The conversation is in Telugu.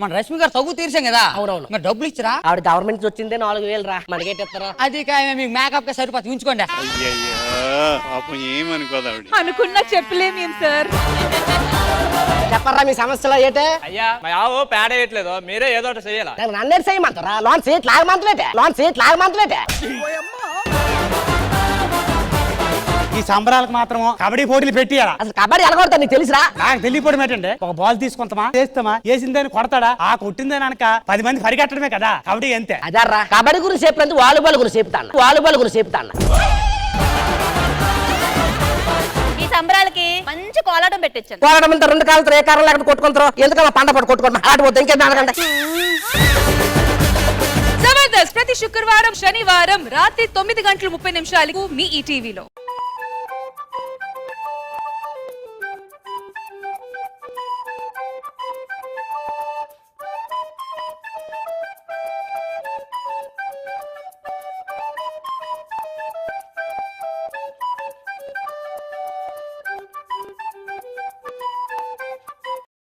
మన రష్మి గారు తగ్గు తీర్చాం కదా. అవునవును. మరి డబ్బులు ఇచ్చిరా? ఆవిడ గవర్నమెంట్ నుంచి వచ్చిందే 4,000 రా, మనకేటెత్తారా? అది మీకు మేకప్ గా సరిపోతుంది, ఉంచుకోండి. పాపం ఏమనుకోదావిడ. అనుకున్నా చెప్పలేమేం సార్. చెప్పరా మీ సమస్యలో ఏటే? అయ్యా మా ఆవు పేడ వేయట్లేదు, మీరే ఏదో ఒకటి చెయ్యాలా. నన్నే చేయమంటారా? లోన్ సీట్ లాగమంతలేటే. ఈ సంబరాలకు మాత్రం కబడ్డీ పోటీలు పెట్టియాలా? అసలు కబడ్డీ ఎలాగొడతా నీకు తెలుసురా? నాకు తెలియపోవడం ఏంటంటే, ఒక బాల్ తీసుకుంటామా, చేస్తామా, వేసిందని కొడతాడా, ఆ కొట్టిందని అనక 10 మంది పరిగెట్టడమే కదా కబడ్డీ. అంతే. అదర్రా కబడ్డీ గురించి చెప్పినందుకు వాలీబాల్ గురించి చెప్తాను. ఈ సంబరాలకి మంచి కోలాటం పెట్టించాను. పోరాటం అంతా 2 కాళ్ళతో ఏ కారణం లేకుండా కొట్టుకుంటారు, ఎందుకన్నా పంట పట్టు కొట్టుకోండి. ఆట పోతే ఇంకేం అనకండి. జబర్దస్త్ ప్రతి శుక్రవారం శనివారం రాత్రి 9 గంటల 30 నిమిషాలకు మీ ఈటీవీలో.